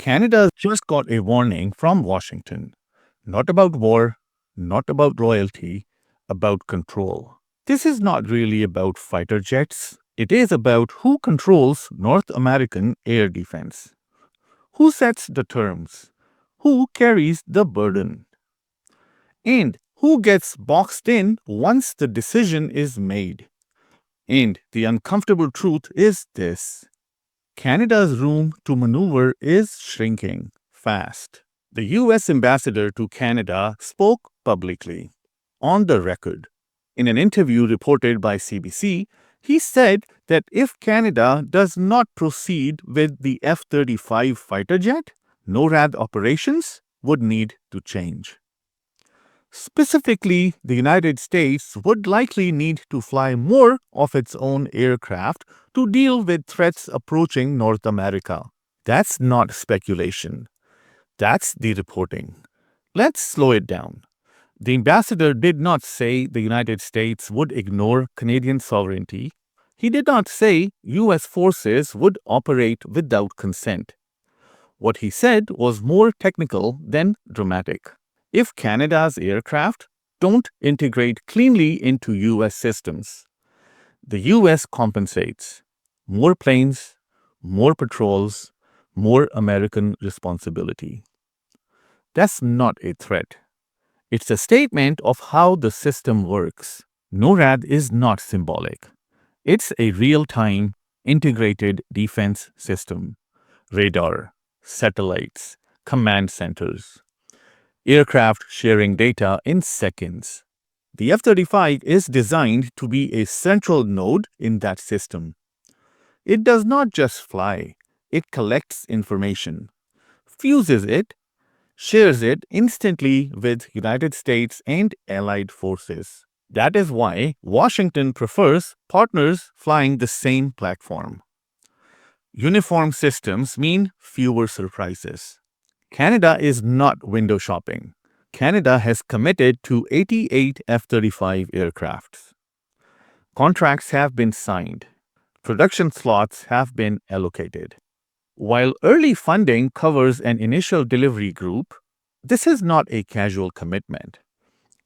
Canada just got a warning from Washington. Not about war, not about loyalty, about control. This is not really about fighter jets. It is about who controls North American air defense. Who sets the terms? Who carries the burden? And who gets boxed in once the decision is made? And the uncomfortable truth is this: Canada's room to maneuver is shrinking fast. The US ambassador to Canada spoke publicly, on the record. In an interview reported by CBC, he said that if Canada does not proceed with the F-35 fighter jet, NORAD operations would need to change. Specifically, the United States would likely need to fly more of its own aircraft to deal with threats approaching North America. That's not speculation. That's the reporting. Let's slow it down. The ambassador did not say the United States would ignore Canadian sovereignty. He did not say US forces would operate without consent. What he said was more technical than dramatic. If Canada's aircraft don't integrate cleanly into US systems, the US compensates. More planes, more patrols, more American responsibility. That's not a threat. It's a statement of how the system works. NORAD is not symbolic. It's a real-time, integrated defense system. Radar, satellites, command centers. Aircraft sharing data in seconds. The F-35 is designed to be a central node in that system. It does not just fly. It collects information, fuses it, shares it instantly with United States and allied forces. That is why Washington prefers partners flying the same platform. Uniform systems mean fewer surprises. Canada is not window shopping. Canada has committed to 88 F-35 aircrafts. Contracts have been signed. Production slots have been allocated. While early funding covers an initial delivery group, this is not a casual commitment.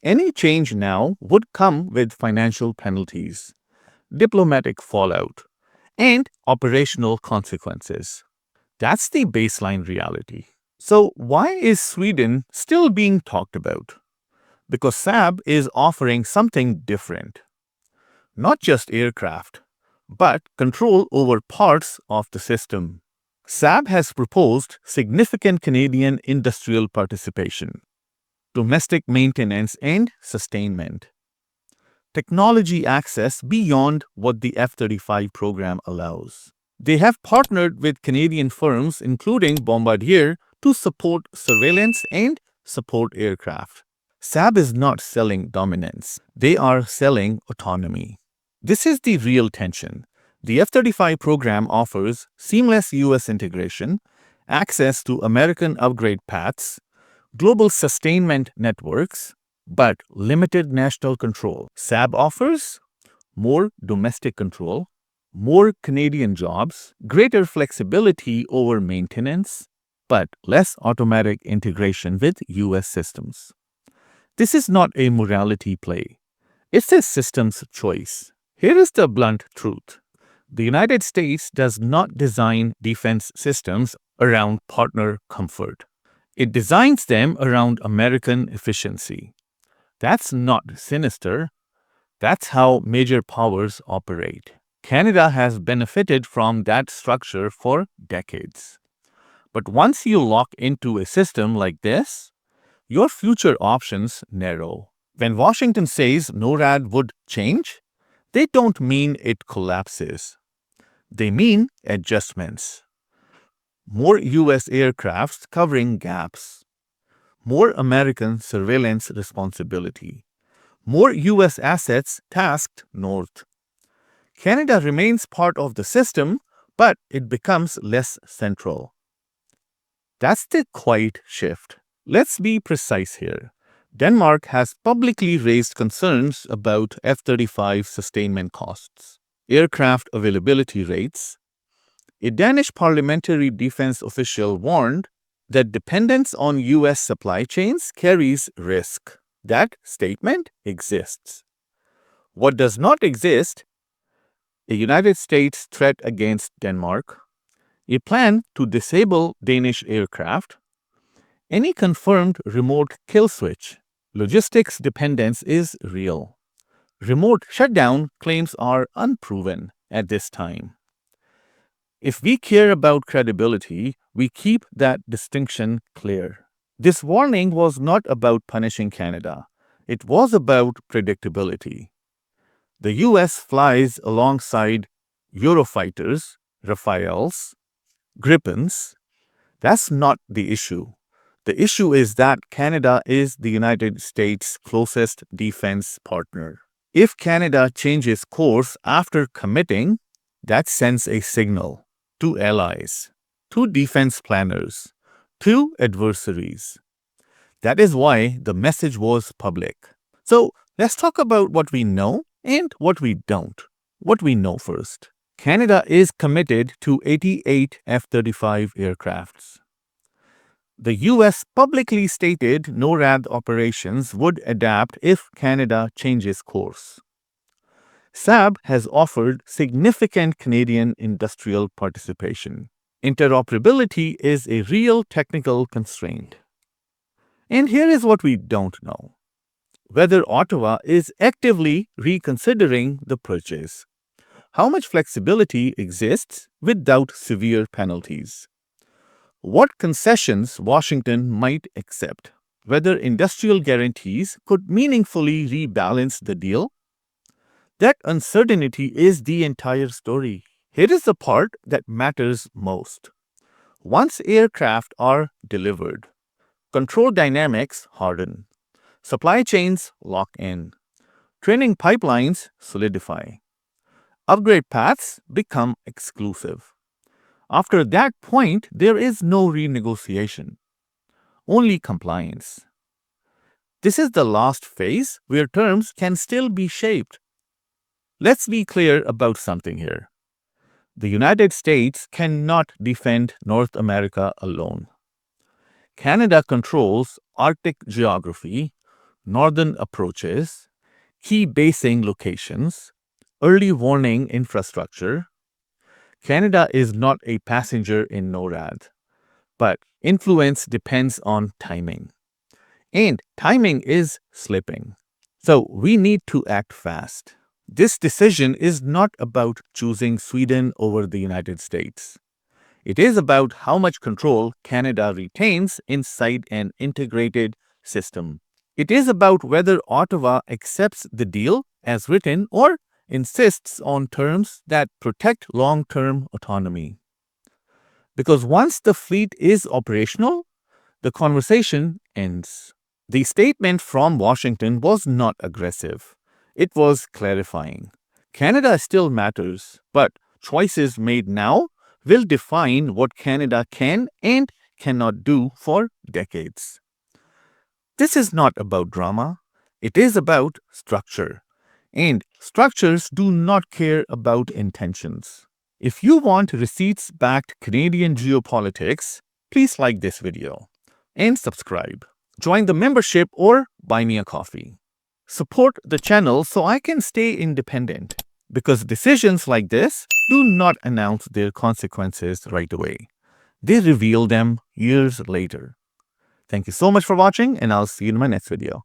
Any change now would come with financial penalties, diplomatic fallout, and operational consequences. That's the baseline reality. So why is Sweden still being talked about? Because Saab is offering something different. Not just aircraft, but control over parts of the system. Saab has proposed significant Canadian industrial participation, domestic maintenance and sustainment, technology access beyond what the F-35 program allows. They have partnered with Canadian firms including Bombardier to support surveillance and support aircraft. Saab is not selling dominance. They are selling autonomy. This is the real tension. The F-35 program offers seamless US integration, access to American upgrade paths, global sustainment networks, but limited national control. Saab offers more domestic control, more Canadian jobs, greater flexibility over maintenance, but less automatic integration with US systems. This is not a morality play. It's a systems choice. Here is the blunt truth. The United States does not design defense systems around partner comfort. It designs them around American efficiency. That's not sinister. That's how major powers operate. Canada has benefited from that structure for decades. But once you lock into a system like this, your future options narrow. When Washington says NORAD would change, they don't mean it collapses. They mean adjustments. More US aircrafts covering gaps. More American surveillance responsibility. More US assets tasked north. Canada remains part of the system, but it becomes less central. That's the quiet shift. Let's be precise here. Denmark has publicly raised concerns about F-35 sustainment costs, aircraft availability rates, A Danish parliamentary defense official warned that dependence on US supply chains carries risk. That statement exists. What does not exist? A United States threat against Denmark, a plan to disable Danish aircraft, any confirmed remote kill switch. Logistics dependence is real. Remote shutdown claims are unproven at this time. If we care about credibility, we keep that distinction clear. This warning was not about punishing Canada. It was about predictability. The US flies alongside Eurofighters, Rafales, Gripens. That's not the issue. The issue is that Canada is the United States' closest defense partner. If Canada changes course after committing, that sends a signal to allies, to defense planners, to adversaries. That is why the message was public. So let's talk about what we know and what we don't. What we know first. Canada is committed to 88 F-35 aircrafts. The US publicly stated NORAD operations would adapt if Canada changes course. Saab has offered significant Canadian industrial participation. Interoperability is a real technical constraint. And here is what we don't know. Whether Ottawa is actively reconsidering the purchase. How much flexibility exists without severe penalties? What concessions Washington might accept? Whether industrial guarantees could meaningfully rebalance the deal? That uncertainty is the entire story. Here is the part that matters most. Once aircraft are delivered, control dynamics harden. Supply chains lock in. Training pipelines solidify. Upgrade paths become exclusive. After that point, there is no renegotiation, only compliance. This is the last phase where terms can still be shaped. Let's be clear about something here. The United States cannot defend North America alone. Canada controls Arctic geography, northern approaches, key basing locations, early warning infrastructure. Canada is not a passenger in NORAD, but influence depends on timing. And timing is slipping. So we need to act fast. This decision is not about choosing Sweden over the United States. It is about how much control Canada retains inside an integrated system. It is about whether Ottawa accepts the deal as written or insists on terms that protect long-term autonomy. Because once the fleet is operational, the conversation ends. The statement from Washington was not aggressive. It was clarifying. Canada still matters, but choices made now will define what Canada can and cannot do for decades. This is not about drama. It is about structure. And structures do not care about intentions. If you want receipts-backed Canadian geopolitics, please like this video and subscribe. Join the membership or buy me a coffee. Support the channel so I can stay independent, because decisions like this do not announce their consequences right away. They reveal them years later. Thank you so much for watching, and I'll see you in my next video.